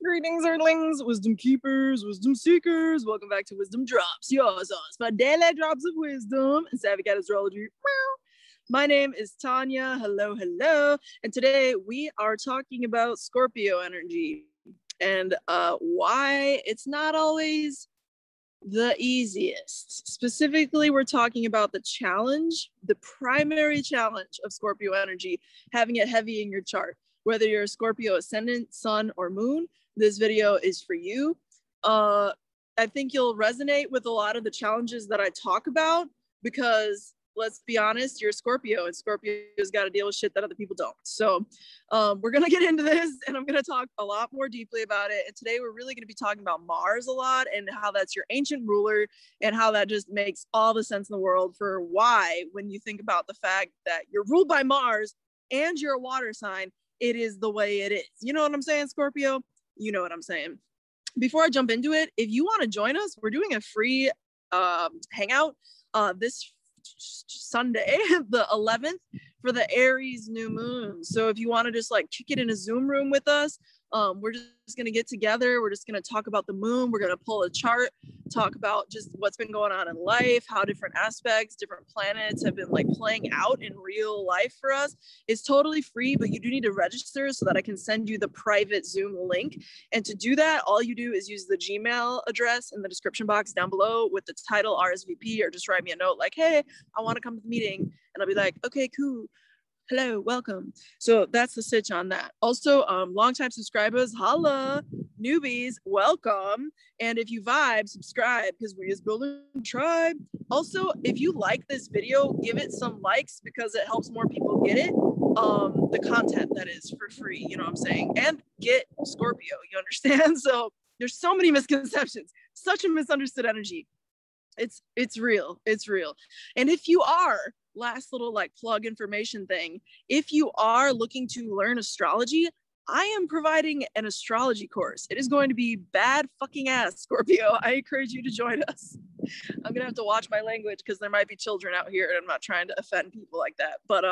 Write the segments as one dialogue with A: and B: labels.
A: Greetings, Earthlings, wisdom keepers, wisdom seekers. Welcome back to Wizdom Dropz, your source for daily drops of wisdom and savvy cat astrology. My name is Tanya. Hello, hello. And today we are talking about Scorpio energy and why it's not always the easiest. Specifically, we're talking about the challenge, the primary challenge of Scorpio energy, having it heavy in your chart. Whether you're a Scorpio ascendant, sun, or moon, this video is for you. I think you'll resonate with a lot of the challenges that I talk about because let's be honest, you're a Scorpio and Scorpio's got to deal with shit that other people don't. So we're going to get into this and I'm going to talk a lot more deeply about it. And today we're really going to be talking about Mars a lot and how that's your ancient ruler and how that just makes all the sense in the world for why, when you think about the fact that you're ruled by Mars and you're a water sign, it is the way it is. You know what I'm saying, Scorpio? You know what I'm saying. Before I jump into it, if you want to join us, we're doing a free hangout this Sunday, the 11th, for the Aries new moon. So if you want to just like kick it in a Zoom room with us, we're just going to get together. We're just going to talk about the moon. We're going to pull a chart, talk about just what's been going on in life, how different aspects, different planets have been like playing out in real life for us. It's totally free, but you do need to register so that I can send you the private Zoom link. And to do that, all you do is use the Gmail address in the description box down below with the title RSVP, or just write me a note like, hey, I want to come to the meeting. And I'll be like, okay, cool. Hello, welcome. So that's the stitch on that. Also, longtime subscribers, holla. Newbies, welcome. And if you vibe, subscribe because we is building a tribe. Also, if you like this video, give it some likes because it helps more people get it. The content that is for free, you know what I'm saying? And get Scorpio, you understand? So there's so many misconceptions, such a misunderstood energy. It's real. It's real. And if you are, last little like plug information thing, if you are looking to learn astrology, I am providing an astrology course. It is going to be bad fucking ass, Scorpio. I encourage you to join us. I'm gonna have to watch my language because there might be children out here and I'm not trying to offend people like that. But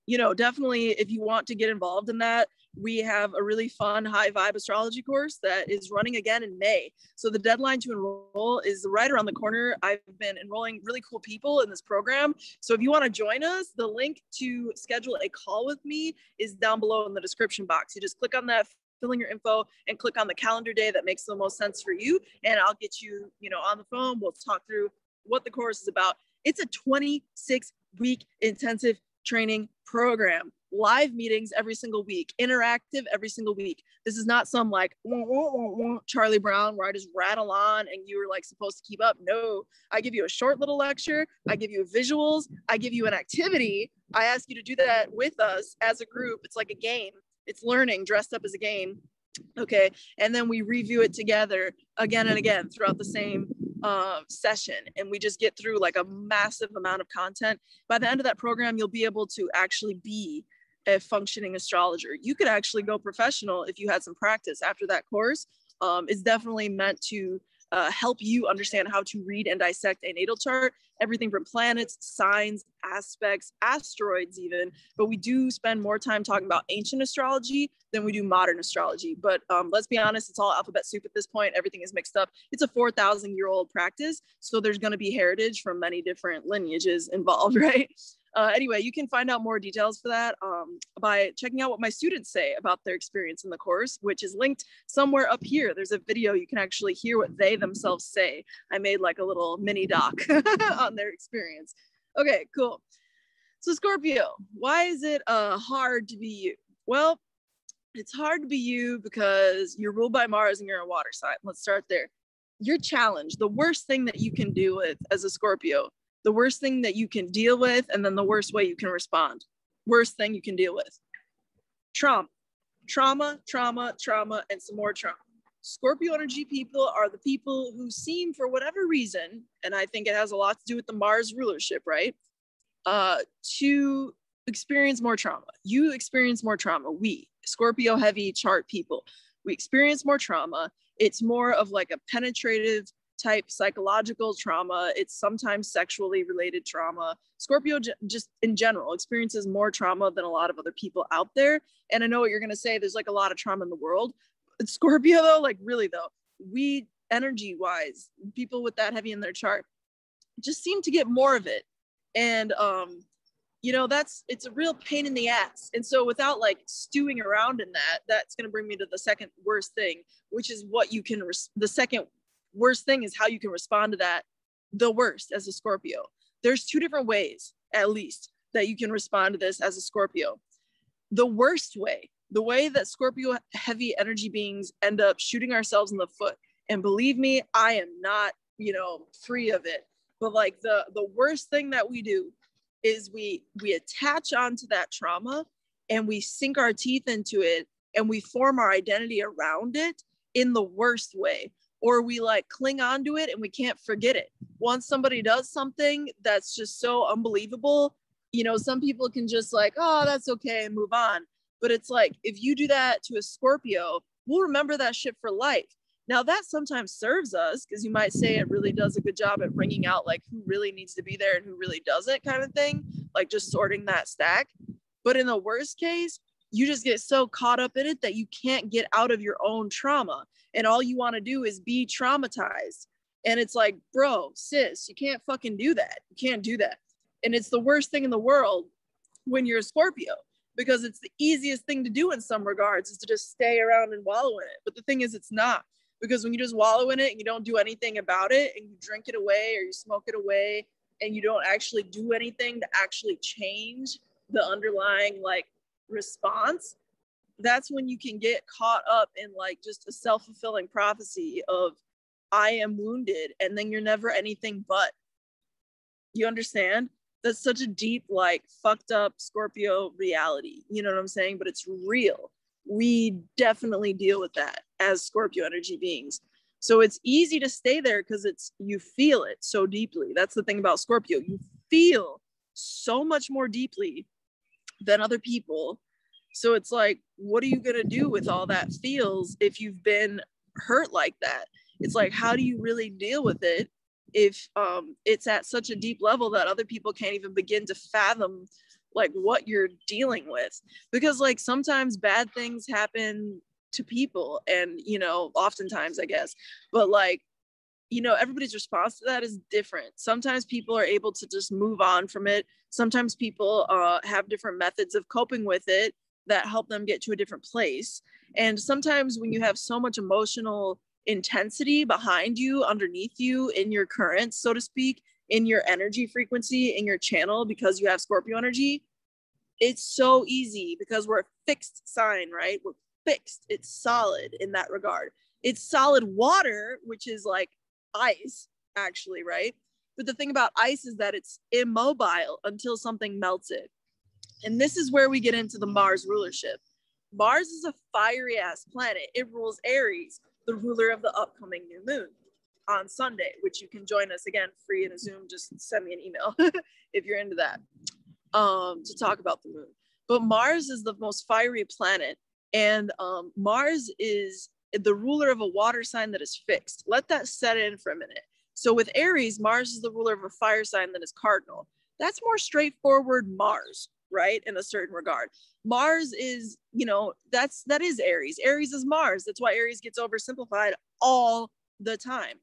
A: you know, definitely if you want to get involved in that, we have a really fun high vibe astrology course that is running again in May. So the deadline to enroll is right around the corner. I've been enrolling really cool people in this program. So if you want to join us, the link to schedule a call with me is down below in the description box. You just click on that, fill in your info, and click on the calendar day that makes the most sense for you. And I'll get you, you know, on the phone. We'll talk through what the course is about. It's a 26-week intensive training program, live meetings every single week, interactive every single week. This is not some like Charlie Brown where I just rattle on and you were like supposed to keep up. No, I give you a short little lecture. I give you visuals. I give you an activity. I ask you to do that with us as a group. It's like a game. It's learning dressed up as a game. Okay. And then we review it together again and again throughout the same session, and we just get through like a massive amount of content. By the end of that program, you'll be able to actually be a functioning astrologer. You could actually go professional if you had some practice after that course. It's definitely meant to help you understand how to read and dissect a natal chart, everything from planets, signs, aspects, asteroids even. But we do spend more time talking about ancient astrology than we do modern astrology. But let's be honest, it's all alphabet soup at this point. Everything is mixed up. It's a 4,000-year-old practice. So there's going to be heritage from many different lineages involved, right? Anyway, you can find out more details for that by checking out what my students say about their experience in the course, which is linked somewhere up here. There's a video you can actually hear what they themselves say. I made like a little mini doc on their experience. Okay, cool. So Scorpio, why is it hard to be you? Well, it's hard to be you because you're ruled by Mars and you're a water sign. Let's start there. Your challenge, the worst thing that you can deal with as a Scorpio, the worst thing that you can deal with, and then the worst way you can respond. Worst thing you can deal with. Trauma, and some more trauma. Scorpio energy people are the people who seem, for whatever reason, and I think it has a lot to do with the Mars rulership, right? To experience more trauma. You experience more trauma. We, Scorpio heavy chart people, we experience more trauma. It's more of like a penetrative type psychological trauma. It's sometimes sexually related trauma. Scorpio just in general experiences more trauma than a lot of other people out there. And I know what you're going to say, there's like a lot of trauma in the world. Scorpio though, like really though, we energy wise, people with that heavy in their chart just seem to get more of it. And you know, it's a real pain in the ass. And so without like stewing around in that, that's going to bring me to the second worst thing, which is what you can, the second worst thing is how you can respond to that the worst as a Scorpio. There's two different ways, at least, that you can respond to this as a Scorpio. The worst way, the way that Scorpio heavy energy beings end up shooting ourselves in the foot. And believe me, I am not, you know, free of it. But like the worst thing that we do is we attach onto that trauma and we sink our teeth into it and we form our identity around it in the worst way. Or we like cling on to it and we can't forget it. Once somebody does something that's just so unbelievable, you know, some people can just like, oh, that's okay, and move on. But it's like, if you do that to a Scorpio, we'll remember that shit for life. Now that sometimes serves us because you might say it really does a good job at bringing out like who really needs to be there and who really doesn't kind of thing, like just sorting that stack. But in the worst case, you just get so caught up in it that you can't get out of your own trauma. And all you want to do is be traumatized. And it's like, bro, sis, you can't fucking do that. You can't do that. And it's the worst thing in the world when you're a Scorpio, because it's the easiest thing to do in some regards is to just stay around and wallow in it. But the thing is, it's not. Because when you just wallow in it and you don't do anything about it and you drink it away or you smoke it away and you don't actually do anything to actually change the underlying like response, that's when you can get caught up in like just a self-fulfilling prophecy of I am wounded and then you're never anything but. You understand? That's such a deep, like fucked up Scorpio reality. You know what I'm saying? But it's real. We definitely deal with that as Scorpio energy beings. So it's easy to stay there because you feel it so deeply. That's the thing about Scorpio. You feel so much more deeply than other people. So it's like, what are you going to do with all that feels if you've been hurt like that? It's like, how do you really deal with it if it's at such a deep level that other people can't even begin to fathom like what you're dealing with? Because like sometimes bad things happen to people and, you know, oftentimes I guess, but like, you know, everybody's response to that is different. Sometimes people are able to just move on from it. Sometimes people have different methods of coping with it that help them get to a different place. And sometimes when you have so much emotional intensity behind you, underneath you, in your current, so to speak, in your energy frequency, in your channel, because you have Scorpio energy, it's so easy because we're a fixed sign, right? We're fixed. It's solid in that regard. It's solid water, which is like ice, actually, right? But the thing about ice is that it's immobile until something melts it. And this is where we get into the Mars rulership. Mars is a fiery ass planet. It rules Aries, the ruler of the upcoming new moon on Sunday, which you can join us again free in a Zoom. Just send me an email if you're into that, to talk about the moon. But Mars is the most fiery planet, and Mars is the ruler of a water sign that is fixed. Let that set in for a minute. So with Aries, Mars is the ruler of a fire sign that is cardinal. That's more straightforward Mars, right? In a certain regard. Mars is, you know, that is Aries. Aries is Mars. That's why Aries gets oversimplified all the time.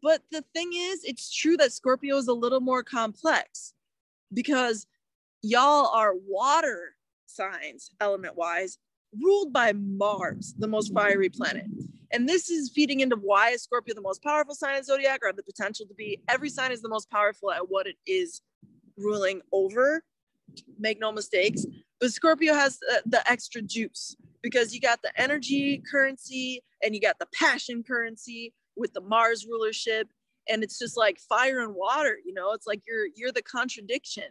A: But the thing is, it's true that Scorpio is a little more complex because y'all are water signs, element-wise, ruled by Mars, the most fiery planet. And this is feeding into why is Scorpio the most powerful sign in Zodiac, or the potential to be. Every sign is the most powerful at what it is ruling over. Make no mistakes. But Scorpio has the extra juice because you got the energy currency and you got the passion currency with the Mars rulership. And it's just like fire and water, you know? It's like you're the contradiction.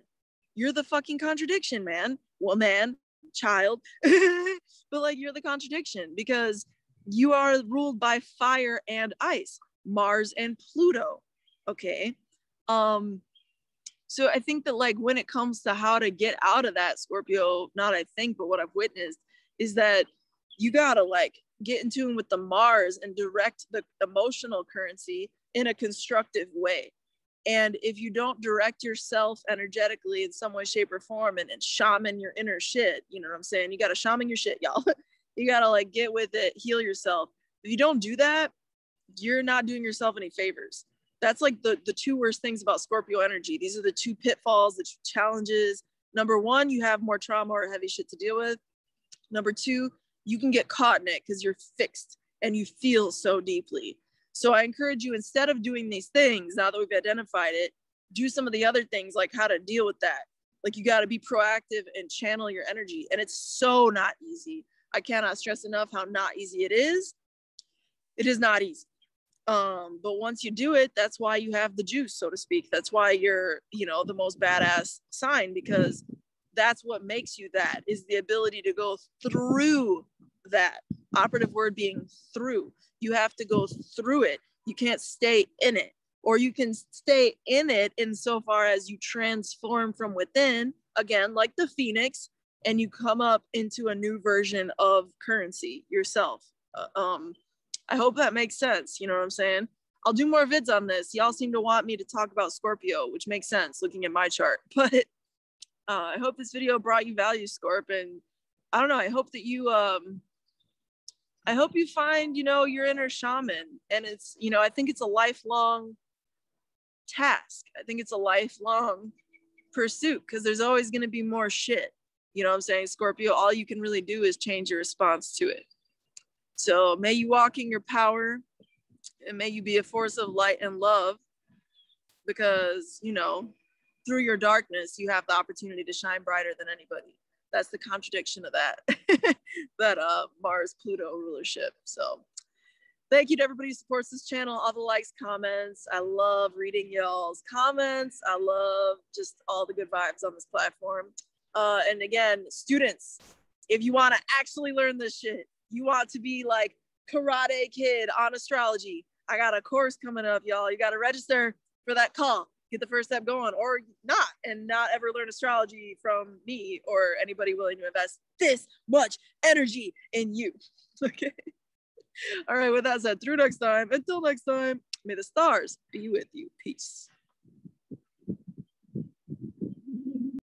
A: You're the fucking contradiction, man. Well, man, child. But like you're the contradiction because you are ruled by fire and ice, Mars and Pluto. Okay. So I think that like when it comes to how to get out of that, Scorpio, not I think, but what I've witnessed is that you gotta like get in tune with the Mars and direct the emotional currency in a constructive way. And if you don't direct yourself energetically in some way, shape, or form and shaman your inner shit, you know what I'm saying? You gotta shaman your shit, y'all. You gotta like get with it, heal yourself. If you don't do that, you're not doing yourself any favors. That's like the two worst things about Scorpio energy. These are the two pitfalls, the two challenges. Number one, you have more trauma or heavy shit to deal with. Number two, you can get caught in it because you're fixed and you feel so deeply. So I encourage you, instead of doing these things, now that we've identified it, do some of the other things, like how to deal with that. Like you got to be proactive and channel your energy. And it's so not easy. I cannot stress enough how not easy it is. It is not easy. But once you do it, that's why you have the juice, so to speak. That's why you're, you know, the most badass sign, because that's what makes you that, is the ability to go through that. Operative word being through. You have to go through it. You can't stay in it. Or you can stay in it insofar as you transform from within, again, like the phoenix, and you come up into a new version of currency yourself. I hope that makes sense. You know what I'm saying? I'll do more vids on this. Y'all seem to want me to talk about Scorpio, which makes sense looking at my chart. But I hope this video brought you value, Scorp. And I don't know, I hope that you, I hope you find, you know, your inner shaman. And it's, you know, I think it's a lifelong task. I think it's a lifelong pursuit, because there's always going to be more shit. You know what I'm saying, Scorpio? All you can really do is change your response to it. So may you walk in your power, and may you be a force of light and love, because, you know, through your darkness, you have the opportunity to shine brighter than anybody. That's the contradiction of that, that Mars-Pluto rulership. So thank you to everybody who supports this channel, all the likes, comments. I love reading y'all's comments. I love just all the good vibes on this platform. And again, students, if you want to actually learn this shit, you want to be like Karate Kid on astrology, I got a course coming up, y'all. You got to register for that call. Get the first step going, or not, and not ever learn astrology from me or anybody willing to invest this much energy in you. Okay. All right, with that said, through next time, until next time, may the stars be with you. Peace.